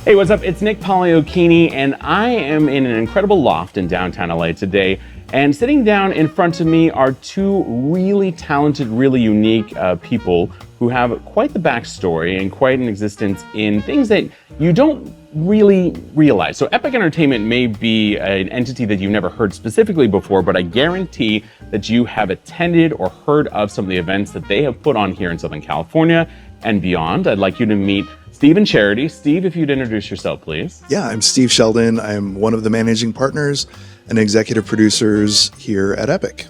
Hey, what's up? It's Nick Pagliochini, and I am in an incredible loft in downtown LA today. And sitting down in front of me are two really talented, really unique people who have quite the backstory and quite an existence in things that you don't really realize. So Epic Entertainment may be an entity that you've never heard specifically before, but I guarantee that you have attended or heard of some of the events that they have put on here in Southern California and beyond. I'd like you to meet Steve and Charity. Steve, if you'd introduce yourself, please. Yeah, I'm Steve Sheldon. I'm one of the managing partners and executive producers here at Epic.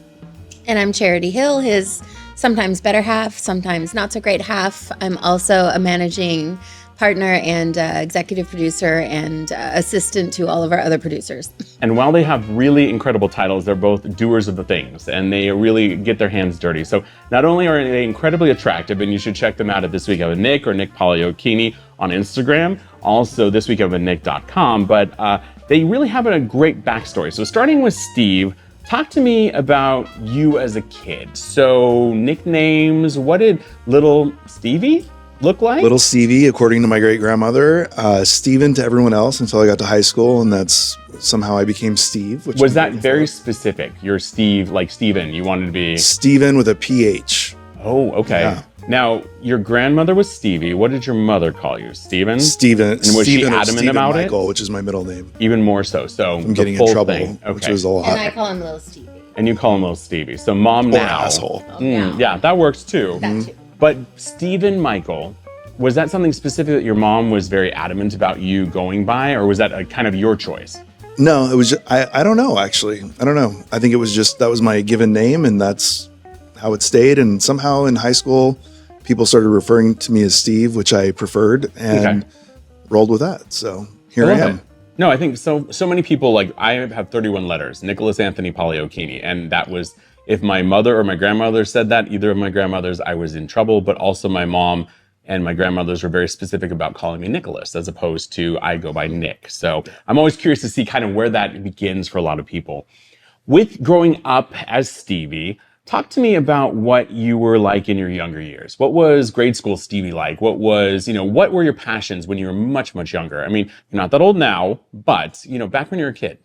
And I'm Charity Hill, his sometimes better half, sometimes not so great half. I'm also a managing partner and executive producer and assistant to all of our other producers. And while they have really incredible titles, they're both doers of the things, and they really get their hands dirty. So not only are they incredibly attractive, and you should check them out at This Week of a Nick or Nick Pagliochini on Instagram, also thisweekofaNick.com, but they really have a great backstory. So starting with Steve, talk to me about you as a kid. So nicknames, what did little Stevie look like? Little Stevie, according to my great-grandmother, Steven to everyone else until I got to high school, and that's somehow I became Steve. Was that very specific? You're Steve, like Steven, you wanted to be? Steven with a PH. Oh, okay. Yeah. Now, your grandmother was Stevie. What did your mother call you? Steven? Steven. And was she adamant about Michael, it? which is my middle name. Even more so. So I'm getting in trouble, which was a lot. And I call him Little Stevie. And you call him Little Stevie. So mom now. Asshole. Yeah, that works too. That too. But Stephen Michael, was that something specific that your mom was very adamant about you going by, or was that a kind of your choice? No, it was just, I don't know, actually. I don't know. I think it was just, that was my given name, and that's how it stayed. And somehow in high school, people started referring to me as Steve, which I preferred, and rolled with that. So here I am. No, I think so many people, like I have 31 letters, Nicholas Anthony Pagliochini, and that was, if my mother or my grandmother said that, either of my grandmothers, I was in trouble, but also my mom and my grandmothers were very specific about calling me Nicholas as opposed to I go by Nick. So I'm always curious to see kind of where that begins for a lot of people. With growing up as Stevie, talk to me about what you were like in your younger years. What was grade school Stevie like? What was, what were your passions when you were much, much younger? I mean, you're not that old now, but, back when you were a kid.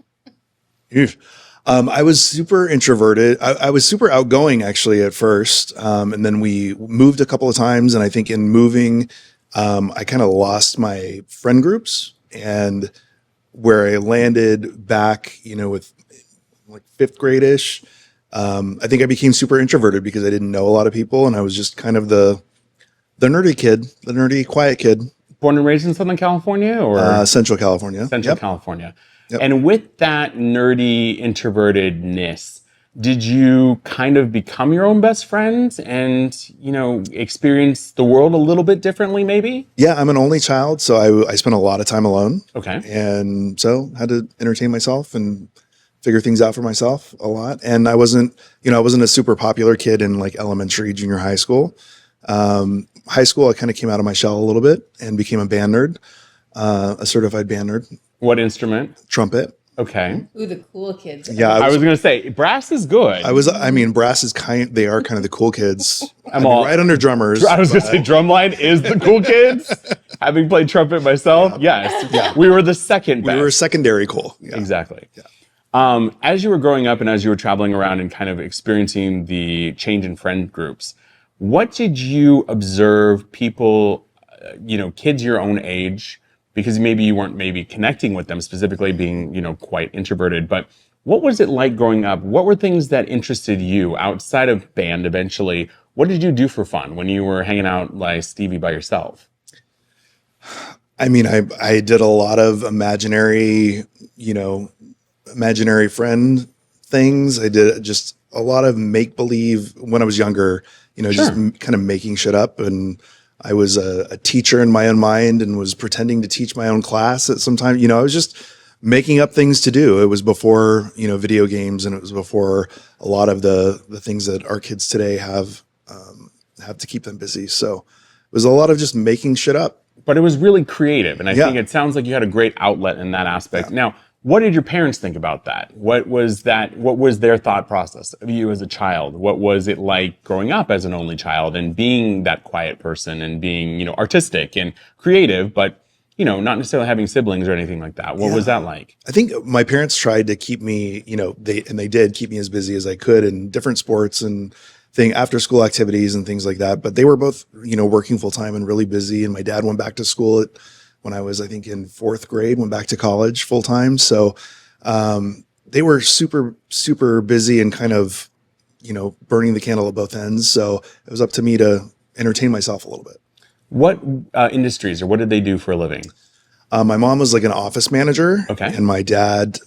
I was super introverted. I was super outgoing actually at first. And then we moved a couple of times. And I think in moving, I kind of lost my friend groups, and where I landed back, with like fifth grade-ish, I think I became super introverted because I didn't know a lot of people. And I was just kind of the nerdy kid, the nerdy, quiet kid. Born and raised in Southern California or? Central California. Central California. Yep. And with that nerdy introvertedness, did you kind of become your own best friend and, experience the world a little bit differently maybe? Yeah, I'm an only child, so I spent a lot of time alone. Okay. And so had to entertain myself and figure things out for myself a lot. And I wasn't a super popular kid in like elementary, junior high school. High school, I kind of came out of my shell a little bit and became a band nerd, a certified band nerd. What instrument? Trumpet. Okay. Ooh, the cool kids. Yeah, I was going to say brass is good. Brass is they are kind of the cool kids. Right under drummers. I was going to say drumline is the cool kids. Having played trumpet myself, yes. Yeah. We were the second best. We were secondary cool. Yeah. Exactly. Yeah. As you were growing up and as you were traveling around and kind of experiencing the change in friend groups, what did you observe people, kids your own age, because maybe you weren't connecting with them specifically being, quite introverted, but what was it like growing up? What were things that interested you outside of band eventually? What did you do for fun when you were hanging out like Stevie by yourself? I mean, I did a lot of imaginary friend things. I did just a lot of make-believe when I was younger, just kind of making shit up. And I was a teacher in my own mind and was pretending to teach my own class at some time. I was just making up things to do. It was before, video games, and it was before a lot of the things that our kids today have to keep them busy. So it was a lot of just making shit up. But it was really creative. And I think it sounds like you had a great outlet in that aspect. Yeah. Now, what did your parents think about that? What was their thought process of you as a child? What was it like growing up as an only child and being that quiet person and being, artistic and creative, but, not necessarily having siblings or anything like that. What was that like? I think my parents tried to keep me, they did keep me as busy as I could in different sports and after school activities and things like that. But they were both, working full time and really busy. And my dad went back to school when I was, I think, in fourth grade, went back to college full time. So they were super, super busy and kind of, burning the candle at both ends. So it was up to me to entertain myself a little bit. What industries or what did they do for a living? My mom was like an office manager. Okay. And my dad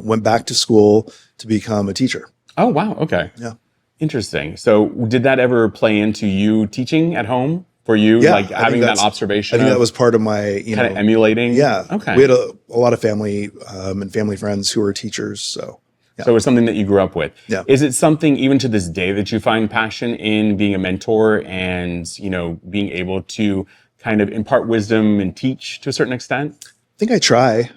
went back to school to become a teacher. Oh, wow. Okay. Yeah. Interesting. So did that ever play into you teaching at home for you? Yeah, Like having that observation? I think that was part of my, kind of emulating? Yeah. Okay. We had a lot of family and family friends who were teachers. So, yeah. So it was something that you grew up with. Yeah. Is it something even to this day that you find passion in, being a mentor and, being able to kind of impart wisdom and teach to a certain extent? I think I try.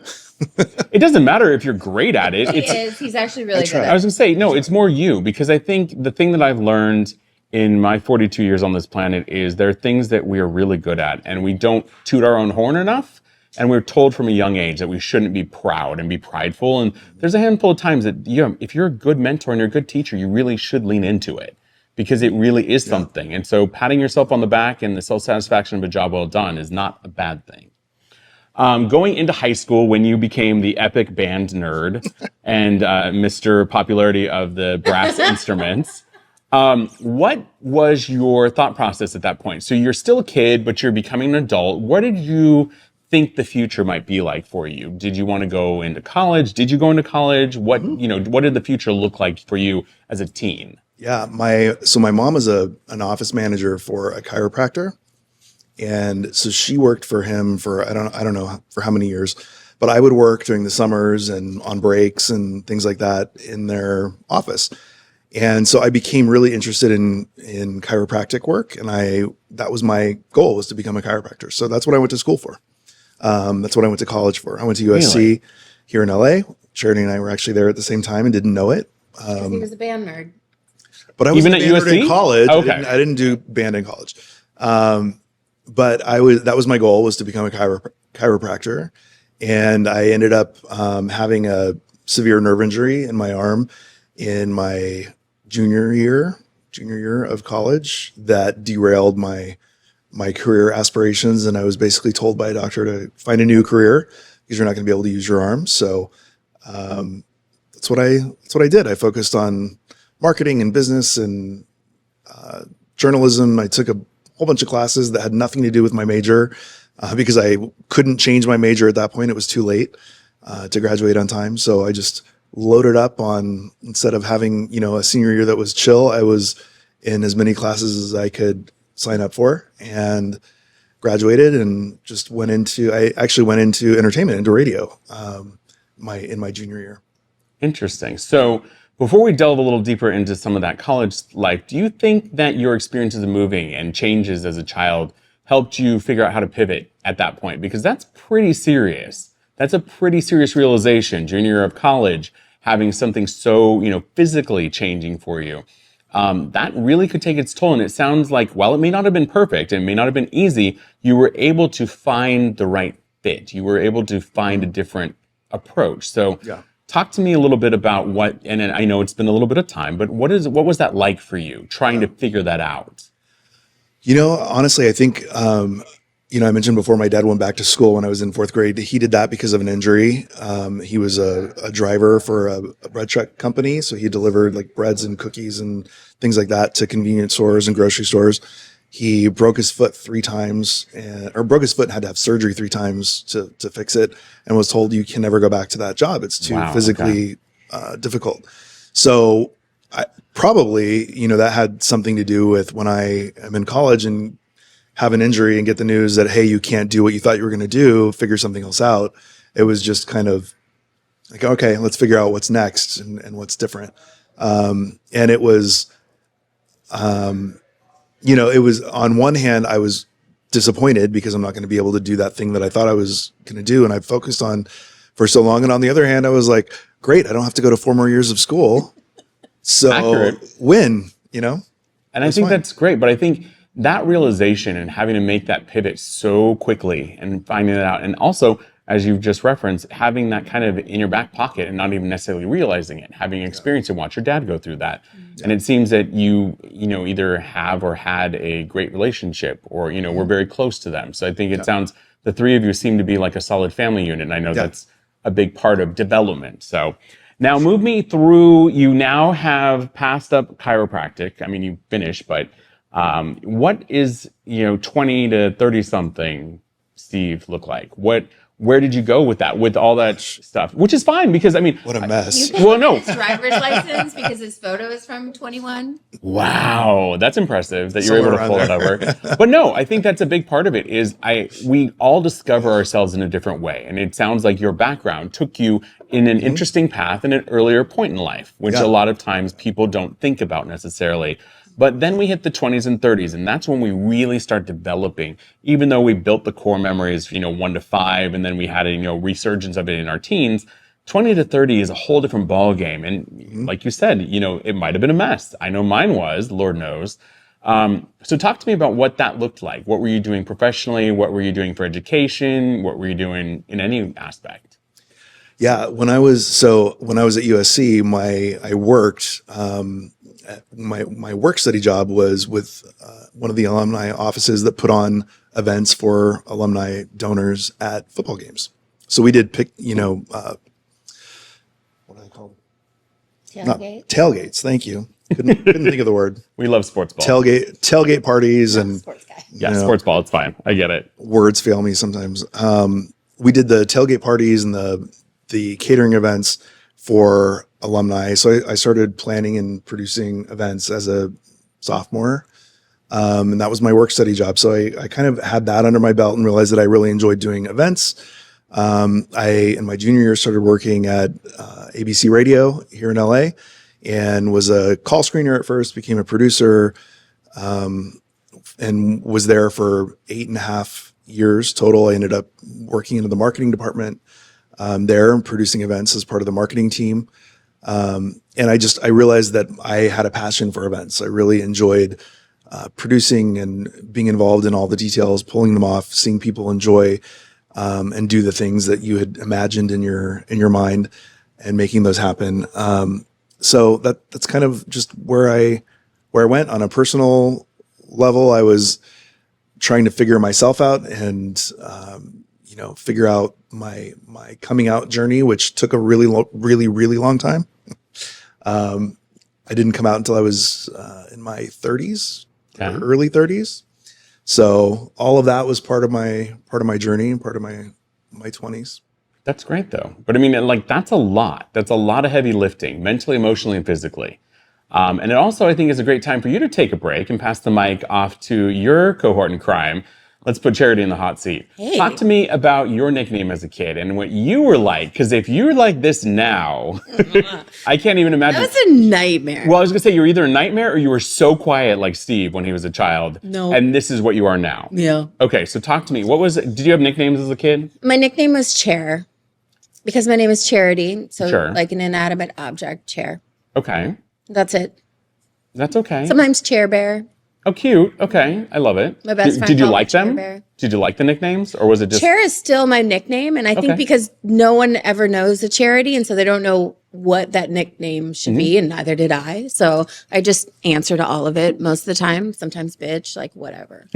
It doesn't matter if you're great at it. He is. He's actually really good at I was going to say, no, it's more you, because I think the thing that I've learned in my 42 years on this planet is there are things that we are really good at and we don't toot our own horn enough. And we're told from a young age that we shouldn't be proud and be prideful. And there's a handful of times that if you're a good mentor and you're a good teacher, you really should lean into it because it really is something. And so patting yourself on the back and the self-satisfaction of a job well done is not a bad thing. Going into high school, when you became the epic band nerd and Mr. Popularity of the brass instruments, what was your thought process at that point? So you're still a kid, but you're becoming an adult. What did you think the future might be like for you? Did you want to go into college? Did you go into college? What did the future look like for you as a teen? Yeah, my mom was an office manager for a chiropractor. And so she worked for him for, I don't know for how many years, but I would work during the summers and on breaks and things like that in their office. And so I became really interested in chiropractic work. And that was my goal, was to become a chiropractor. So that's what I went to school for. That's what I went to college for. I went to USC here in LA. Charity and I were actually there at the same time and didn't know it. Because he was a band nerd. But I was Even a at band nerd USC? in college. Okay. I didn't do band in college. But that was my goal, was to become a chiropractor. And I ended up having a severe nerve injury in my arm in my junior year of college that derailed my career aspirations. And I was basically told by a doctor to find a new career because you're not going to be able to use your arm. So that's what I did. I focused on marketing and business and journalism. I took a whole bunch of classes that had nothing to do with my major because I couldn't change my major at that point. It was too late to graduate on time. So I just loaded up on, instead of having, a senior year that was chill, I was in as many classes as I could sign up for and graduated and just I actually went into entertainment, into radio in my junior year. Interesting. So before we delve a little deeper into some of that college life, do you think that your experiences of moving and changes as a child helped you figure out how to pivot at that point? Because that's pretty serious. That's a pretty serious realization, junior year of college, having something so, physically changing for you. That really could take its toll. And it sounds like, while it may not have been perfect and may not have been easy, you were able to find the right fit. You were able to find a different approach. So talk to me a little bit about and I know it's been a little bit of time, but what was that like for you, trying to figure that out? Honestly, I think, I mentioned before my dad went back to school when I was in fourth grade. He did that because of an injury. He was a driver for a bread truck company. So he delivered like breads and cookies and things like that to convenience stores and grocery stores. He broke his foot 3 times broke his foot and had to have surgery 3 times to fix it, and was told you can never go back to that job. It's too physically difficult. So I probably, that had something to do with when I am in college and have an injury and get the news that, hey, you can't do what you thought you were going to do, figure something else out. It was just kind of like, okay, let's figure out what's next and what's different. And it was, it was, on one hand, I was disappointed because I'm not going to be able to do that thing that I thought I was going to do. And I focused on for so long. And on the other hand, I was like, great, I don't have to go to 4 more years of school. So Accurate. win, And I think that's great. But I think that realization and having to make that pivot so quickly and finding that out, and also, as you've just referenced, having that kind of in your back pocket and not even necessarily realizing it, having experience and watch your dad go through that. And it seems that you know, either have or had a great relationship, or, you know, we're very close to them. So I think it sounds, the three of you seem to be like a solid family unit. And I know that's a big part of development. So now move me through, you now have passed up chiropractic. I mean, you finished, but what is, you know, 20 to 30 something Steve look like? Where did you go with that, with all that stuff? Which is fine, because I mean, What a mess. You well, no. his driver's license because his photo is from 21. Wow, that's impressive that you're able to Somewhere pull around it over. But no, I think that's a big part of it. Is we all discover ourselves in a different way, and it sounds like your background took you in an interesting path in an earlier point in life, which a lot of times people don't think about necessarily. But then we hit the 20s and 30s, and that's when we really start developing. Even though we built the core memories, you know, 1 to 5, and then we had a, you know, resurgence of it in our teens, 20 to 30 is a whole different ball game. And like you said, you know, it might have been a mess. I know mine was, Lord knows. So talk to me about what that looked like. What were you doing professionally? What were you doing for education? What were you doing in any aspect? Yeah, when I was at USC, I worked. My work study job was with one of the alumni offices that put on events for alumni donors at football games. So we did pick, you know, what do I call them? Tailgates. Thank you. Couldn't think of the word. We love sports ball. Tailgate parties and Sports guy. Yeah, sports ball. It's fine. I get it. Words fail me sometimes. We did the tailgate parties and the catering events for alumni. So I started planning and producing events as a sophomore. And that was my work study job. So I kind of had that under my belt and realized that I really enjoyed doing events. In my junior year, started working at ABC Radio here in LA and was a call screener at first, became a producer, and was there for 8.5 years total. I ended up working into the marketing department there and producing events as part of the marketing team. And I realized that I had a passion for events. I really enjoyed producing and being involved in all the details, pulling them off, seeing people enjoy and do the things that you had imagined in your mind, and making those happen. So that's kind of just where I went. On a personal level, I was trying to figure myself out and figure out my coming out journey, which took a really long time. I didn't come out until I was in my 30s, or early 30s. So all of that was part of my journey and part of my 20s. That's great though. But I mean, like, that's a lot. That's a lot of heavy lifting, mentally, emotionally, and physically. And it also, I think, is a great time for you to take a break and pass the mic off to your cohort in crime. Let's put Charity in the hot seat. Hey. Talk to me about your nickname as a kid and what you were like. Because if you're like this now, I can't even imagine. That was a nightmare. Well, I was going to say, you were either a nightmare or you were so quiet like Steve when he was a child. No. And this is what you are now. Yeah. Okay, so talk to me. Did you have nicknames as a kid? My nickname was Chair because my name is Charity. So Sure. like an inanimate object, chair. Okay. That's it. That's okay. Sometimes Chair Bear. Oh, cute. Okay. I love it. My best friend Did you called like me Chair them? Bear. Did you like the nicknames, or was it just... Chair is still my nickname, and I think Okay. because no one ever knows a Charity, and so they don't know what that nickname should be, and neither did I. So I just answer to all of it most of the time. Sometimes bitch, like whatever.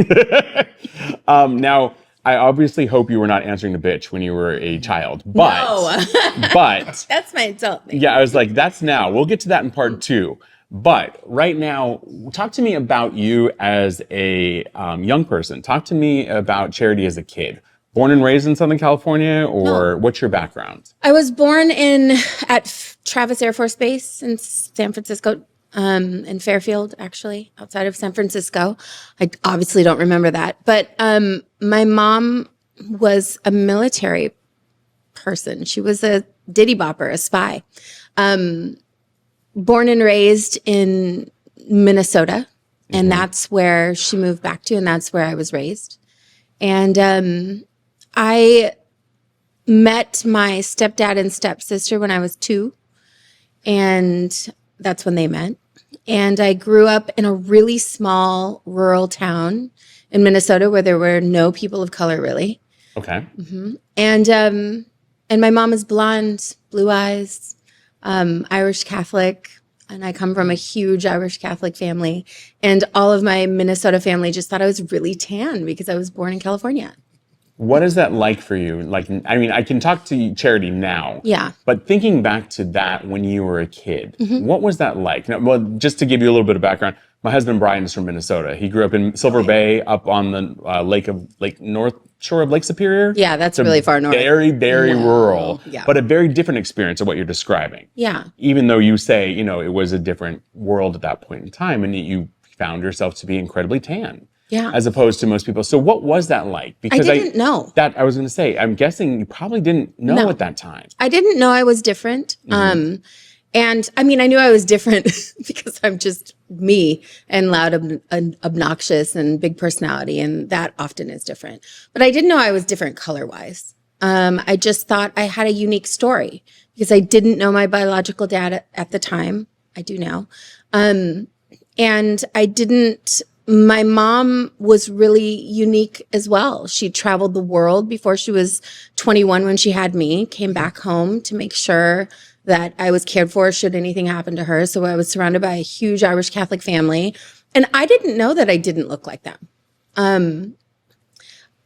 Now, I obviously hope you were not answering to bitch when you were a child, but... No. But... That's my adult name. Yeah, I was like, that's now. We'll get to that in part 2. But right now, talk to me about you as a young person. Talk to me about Charity as a kid. Born and raised in Southern California, or what's your background? I was born at Travis Air Force Base in San Francisco, in Fairfield, actually, outside of San Francisco. I obviously don't remember that. But my mom was a military person. She was a ditty bopper, a spy. Born and raised in Minnesota, and that's where she moved back to, and that's where I was raised. And I met my stepdad and stepsister when I was 2, and that's when they met. And I grew up in a really small rural town in Minnesota where there were no people of color really. Okay. And my mom is blonde, blue eyes, Irish Catholic, and I come from a huge Irish Catholic family. And all of my Minnesota family just thought I was really tan because I was born in California. What is that like for you? Like, I mean, I can talk to Charity now. Yeah. But thinking back to that when you were a kid, what was that like? Now, well, just to give you a little bit of background, my husband Brian is from Minnesota. He grew up in Silver Bay, up on the north shore of Lake Superior. Yeah, that's really far north. Very, very rural, Yeah. but a very different experience of what you're describing. Yeah. Even though you say, it was a different world at that point in time, and you found yourself to be incredibly tan. Yeah. As opposed to most people. So what was that like? Because I didn't know. That I was going to say, I'm guessing you probably didn't know at that time. I didn't know I was different. And I mean, I knew I was different because I'm just me and loud and obnoxious and big personality. And that often is different. But I didn't know I was different color-wise. I just thought I had a unique story because I didn't know my biological dad at the time. I do now. And my mom was really unique as well. She traveled the world before she was 21 when she had me, came back home to make sure that I was cared for should anything happen to her. So I was surrounded by a huge Irish Catholic family. And I didn't know that I didn't look like them.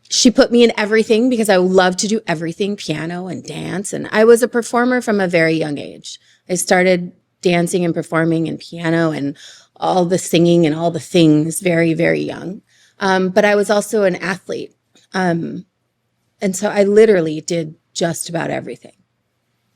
She put me in everything because I love to do everything, piano and dance. And I was a performer from a very young age. I started dancing and performing and piano and all the singing and all the things very, very young. But I was also an athlete. And so I literally did just about everything.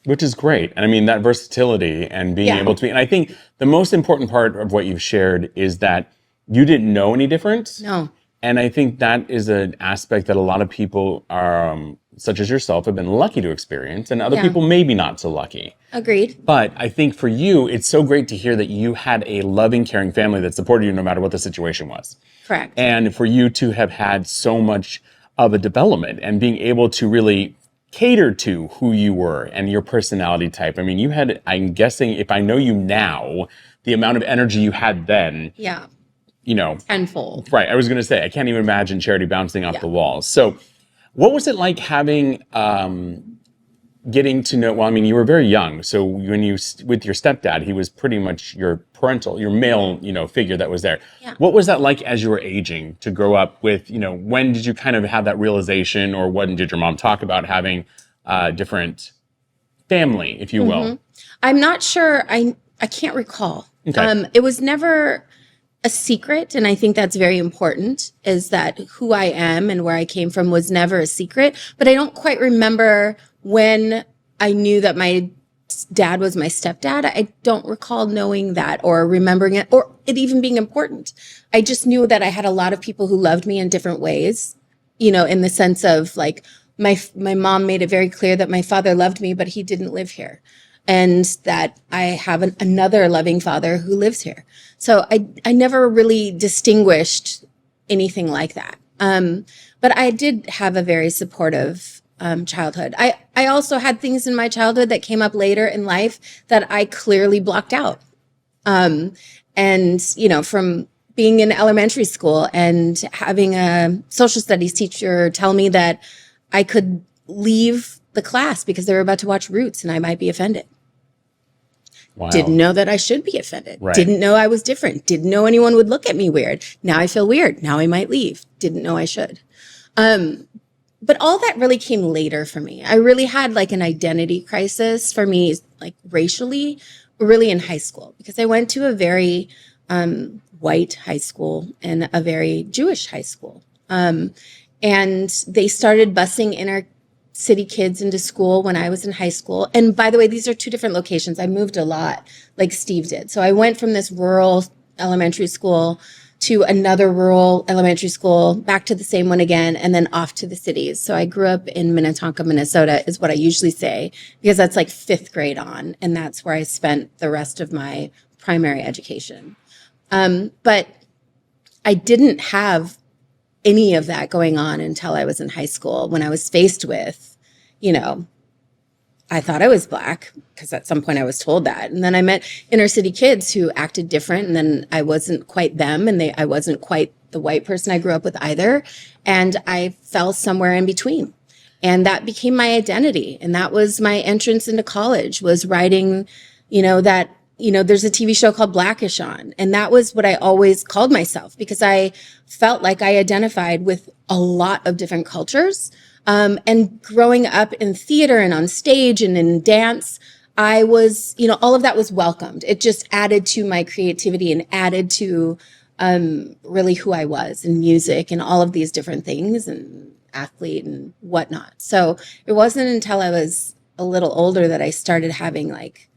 Which is great. And I mean, that versatility and being able to be, and I think the most important part of what you've shared is that you didn't know any different. No. And I think that is an aspect that a lot of people are, such as yourself, have been lucky to experience, and other people maybe not so lucky. Agreed. But I think for you, it's so great to hear that you had a loving, caring family that supported you no matter what the situation was. Correct. And for you to have had so much of a development and being able to really cater to who you were and your personality type. I mean, you had, I'm guessing, if I know you now, the amount of energy you had then. Yeah. Tenfold. Right. I was going to say, I can't even imagine Charity bouncing off the walls. So what was it like having, getting to know, well, I mean, you were very young. So when with your stepdad, he was pretty much your male, figure that was there. Yeah. What was that like as you were aging to grow up with, when did you kind of have that realization, or when did your mom talk about having a different family, if you will? I'm not sure. I can't recall. Okay. It was never a secret, and I think that's very important, is that who I am and where I came from was never a secret. But I don't quite remember when I knew that my dad was my stepdad. I don't recall knowing that or remembering it or it even being important. I just knew that I had a lot of people who loved me in different ways, in the sense of like my mom made it very clear that my father loved me, but he didn't live here. And that I have another loving father who lives here. So I never really distinguished anything like that. But I did have a very supportive childhood. I also had things in my childhood that came up later in life that I clearly blocked out. And, from being in elementary school and having a social studies teacher tell me that I could leave the class because they were about to watch Roots and I might be offended. Wow. Didn't know that I should be offended. Right. Didn't know I was different. Didn't know anyone would look at me weird. Now I feel weird. Now I might leave. Didn't know I should. But all that really came later for me. I really had like an identity crisis for me, like racially, really in high school, because I went to a very white high school and a very Jewish high school. And they started busing inner city kids into school when I was in high school. And by the way, these are two different locations. I moved a lot like Steve did. So I went from this rural elementary school to another rural elementary school, back to the same one again, and then off to the cities. So I grew up in Minnetonka, Minnesota, is what I usually say, because that's like 5th grade on. And that's where I spent the rest of my primary education. But I didn't have any of that going on until I was in high school, when I was faced with, I thought I was Black because at some point I was told that. And then I met inner city kids who acted different. And then I wasn't quite them. And I wasn't quite the white person I grew up with either. And I fell somewhere in between. And that became my identity. And that was my entrance into college, was writing, there's a TV show called Blackish on. And that was what I always called myself because I felt like I identified with a lot of different cultures. And growing up in theater and on stage and in dance, I was, all of that was welcomed. It just added to my creativity and added to really who I was in music and all of these different things and athlete and whatnot. So it wasn't until I was a little older that I started having like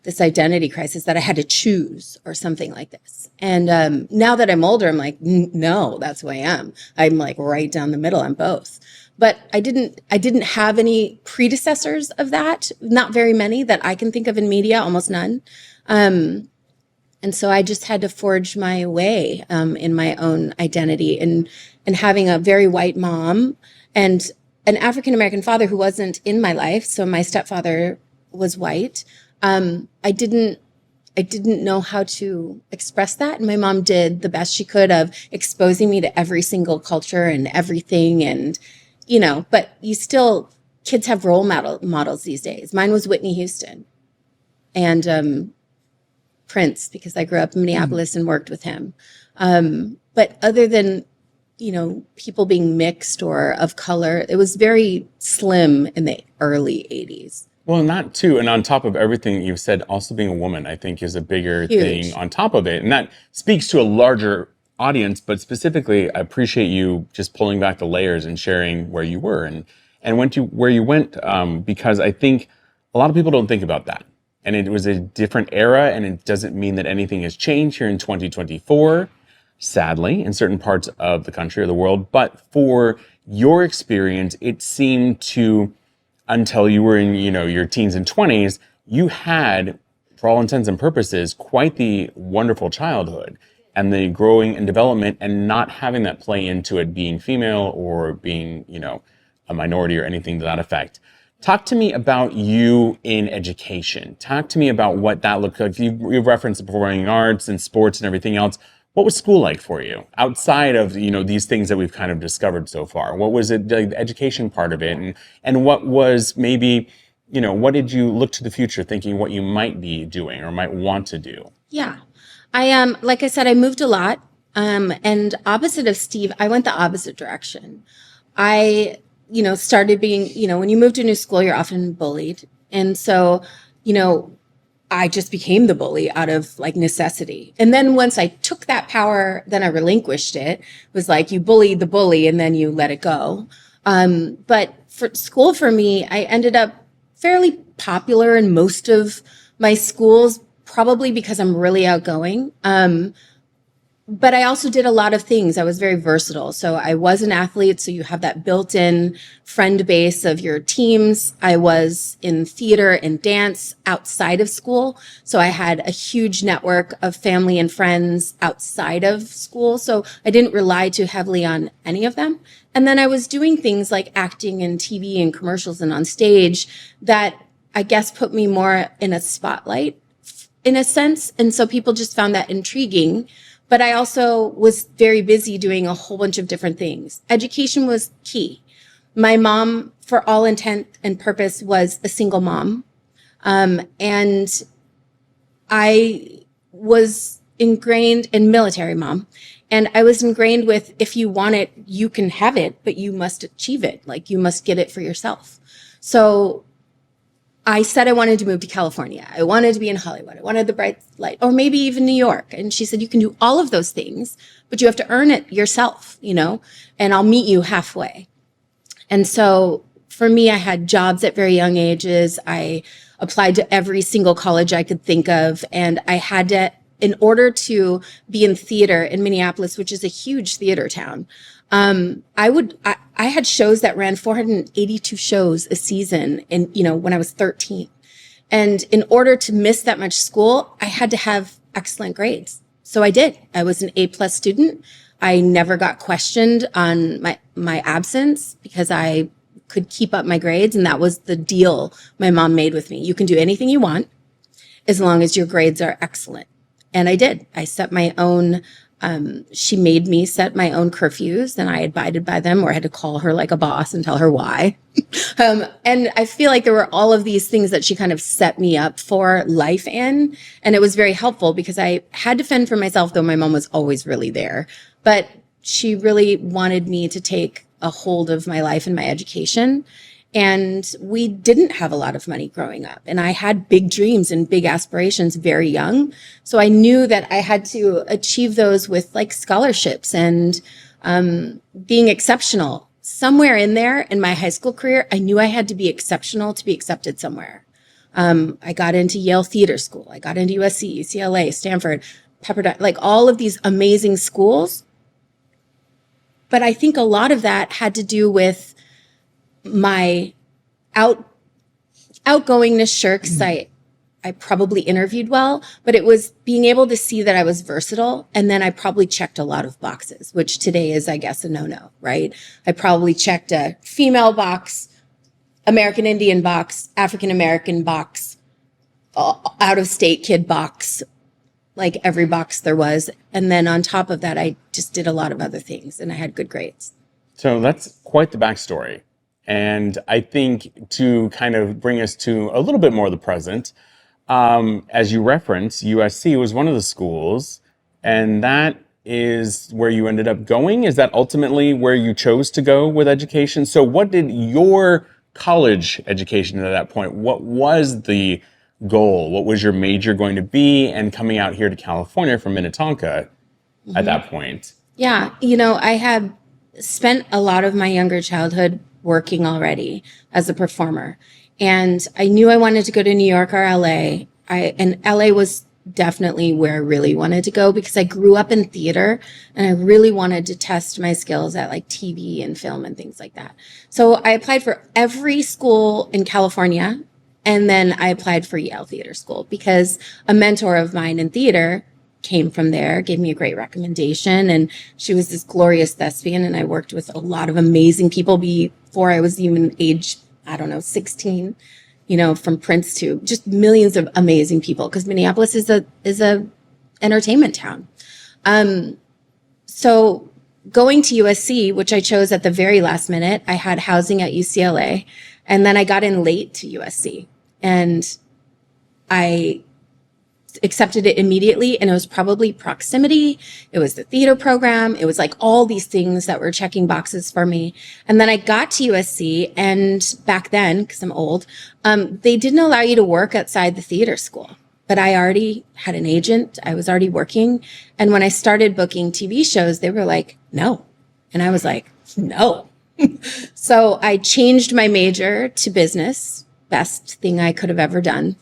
this identity crisis that I had to choose or something like this. And now that I'm older, I'm like, no, that's who I am. I'm like right down the middle. I'm both. But I didn't have any predecessors of that. Not very many that I can think of in media, almost none. And so I just had to forge my way in my own identity and having a very white mom and an African-American father who wasn't in my life. So my stepfather was white. I didn't know how to express that. And my mom did the best she could of exposing me to every single culture and everything. And, but kids have role models these days. Mine was Whitney Houston and Prince, because I grew up in Minneapolis and worked with him. But other than, people being mixed or of color, it was very slim in the early 80s. Well, and that too, and on top of everything you've said, also being a woman, I think, is a bigger thing on top of it. And that speaks to a larger audience, but specifically, I appreciate you just pulling back the layers and sharing where you were and where you went, because I think a lot of people don't think about that. And it was a different era, and it doesn't mean that anything has changed here in 2024, sadly, in certain parts of the country or the world. But for your experience, it seemed to, until you were in, your teens and 20s, you had, for all intents and purposes, quite the wonderful childhood and the growing and development, and not having that play into it being female or being, a minority or anything to that effect. Talk to me about you in education. Talk to me about what that looked like. You've referenced the performing arts and sports and everything else. What was school like for you outside of, these things that we've kind of discovered so far? What was it, the education part of it? And what was maybe, what did you look to the future thinking what you might be doing or might want to do? Yeah. Like I said, I moved a lot. And opposite of Steve, I went the opposite direction. I, started being, when you move to a new school, you're often bullied. And so, I just became the bully out of like necessity. And then once I took that power, then I relinquished it. It was like you bully the bully and then you let it go. But for school, for me, I ended up fairly popular in most of my schools, probably because I'm really outgoing. But I also did a lot of things. I was very versatile. So I was an athlete. So you have that built-in friend base of your teams. I was in theater and dance outside of school. So I had a huge network of family and friends outside of school. So I didn't rely too heavily on any of them. And then I was doing things like acting and TV and commercials and on stage that I guess put me more in a spotlight in a sense. And so people just found that intriguing. But I also was very busy doing a whole bunch of different things. Education was key. My mom, for all intent and purpose, was a single mom. And I was ingrained in military mom. And I was ingrained with, if you want it, you can have it, but you must achieve it. Like you must get it for yourself. So I said I wanted to move to California. I wanted to be in Hollywood. I wanted the bright light, or maybe even New York. And she said, you can do all of those things, but you have to earn it yourself, and I'll meet you halfway. And so for me, I had jobs at very young ages. I applied to every single college I could think of. And I had to, in order to be in theater in Minneapolis, which is a huge theater town, I had shows that ran 482 shows a season and, when I was 13. And in order to miss that much school, I had to have excellent grades. So I did. I was an A+ student. I never got questioned on my absence because I could keep up my grades. And that was the deal my mom made with me. You can do anything you want as long as your grades are excellent. And I did. I set my own, she made me set my own curfews, and I abided by them, or I had to call her like a boss and tell her why. And I feel like there were all of these things that she kind of set me up for life in. And it was very helpful because I had to fend for myself, though my mom was always really there. But she really wanted me to take a hold of my life and my education. And we didn't have a lot of money growing up. And I had big dreams and big aspirations very young. So I knew that I had to achieve those with like scholarships and being exceptional. Somewhere in there in my high school career, I knew I had to be exceptional to be accepted somewhere. I got into Yale Theater School. I got into USC, UCLA, Stanford, Pepperdine, like all of these amazing schools. But I think a lot of that had to do with my outgoingness, sure, because I probably interviewed well, but it was being able to see that I was versatile. And then I probably checked a lot of boxes, which today is, I guess, a no-no, right? I probably checked a female box, American Indian box, African American box, out-of-state kid box, like every box there was. And then on top of that, I just did a lot of other things, and I had good grades. So that's quite the backstory. And I think to kind of bring us to a little bit more of the present, as you referenced, USC was one of the schools, and that is where you ended up going. Is that ultimately where you chose to go with education? So what did your college education at that point, what was the goal? What was your major going to be? And coming out here to California from Minnetonka at that point? Yeah, I had spent a lot of my younger childhood working already as a performer. And I knew I wanted to go to New York or LA. And LA was definitely where I really wanted to go because I grew up in theater and I really wanted to test my skills at like TV and film and things like that. So I applied for every school in California, and then I applied for Yale Theater School because a mentor of mine in theater came from there, gave me a great recommendation. And she was this glorious thespian. And I worked with a lot of amazing people before I was even age, 16, from Prince to just millions of amazing people. Because Minneapolis is a entertainment town. So going to USC, which I chose at the very last minute, I had housing at UCLA. And then I got in late to USC. And I accepted it immediately, and it was probably proximity. It was the theater program. It was like all these things that were checking boxes for me. And then I got to USC, and back then, because I'm old, they didn't allow you to work outside the theater school. But I already had an agent. I was already working. And when I started booking TV shows, they were like, no. And I was like, no. So I changed my major to business. Best thing I could have ever done.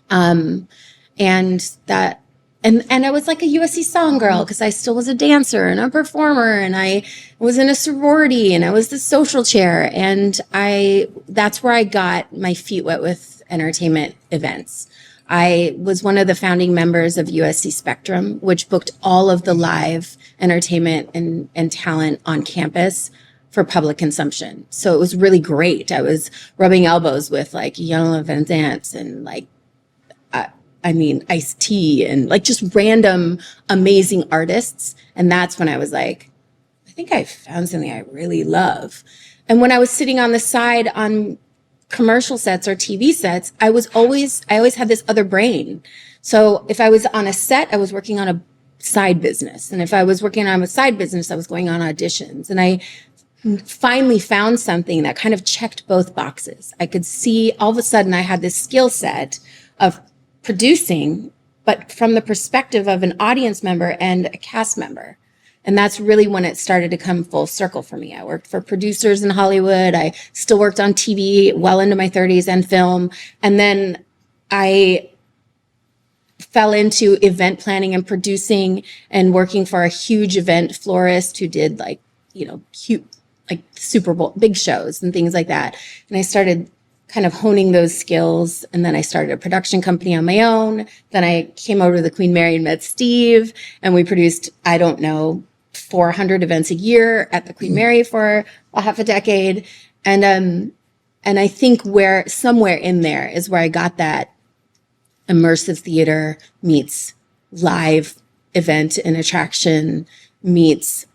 And I was like a USC song girl because I still was a dancer and a performer, and I was in a sorority, and I was the social chair. And that's where I got my feet wet with entertainment events. I was one of the founding members of USC Spectrum, which booked all of the live entertainment and talent on campus for public consumption. So it was really great. I was rubbing elbows with like Young Van Zant and like, Ice-T and like just random amazing artists. And that's when I was like, I think I found something I really love. And when I was sitting on the side on commercial sets or TV sets, I always had this other brain. So if I was on a set, I was working on a side business. And if I was working on a side business, I was going on auditions. And I finally found something that kind of checked both boxes. I could see all of a sudden I had this skill set of producing, but from the perspective of an audience member and a cast member. And that's really when it started to come full circle for me. I worked for producers in Hollywood. I still worked on TV well into my 30s and film. And then I fell into event planning and producing and working for a huge event florist who did cute, like Super Bowl, big shows and things like that. And I started kind of honing those skills. And then I started a production company on my own. Then I came over to the Queen Mary and met Steve, and we produced, 400 events a year at the Queen Mary for a half a decade. And I think where somewhere in there is where I got that immersive theater meets live event and attraction meets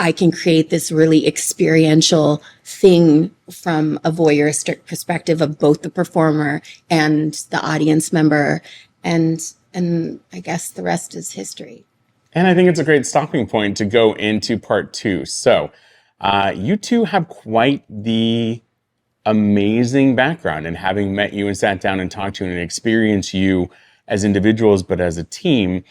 I can create this really experiential thing from a voyeuristic perspective of both the performer and the audience member. And I guess the rest is history. And I think it's a great stopping point to go into part 2. So you two have quite the amazing background, and having met you and sat down and talked to you and experienced you as individuals, but as a team,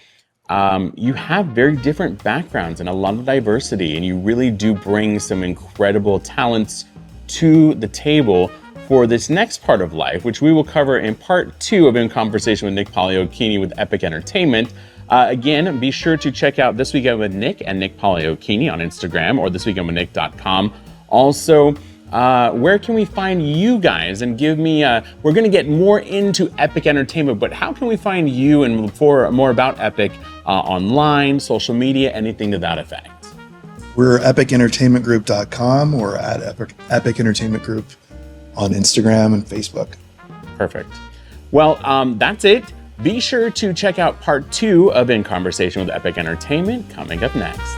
you have very different backgrounds and a lot of diversity, and you really do bring some incredible talents to the table for this next part of life, which we will cover in part 2 of In Conversation with Nick Pagliochini with Epic Entertainment. Again, be sure to check out This Weekend with Nick and Nick Pagliochini on Instagram or thisweekendwithnick.com. Also, where can we find you guys? And give me, we're going to get more into Epic Entertainment, but how can we find you and for more about Epic online, social media, anything to that effect? We're epicentertainmentgroup.com or at Epic Entertainment Group on Instagram and Facebook. Perfect. Well, that's it. Be sure to check out part 2 of In Conversation with Epic Entertainment coming up next.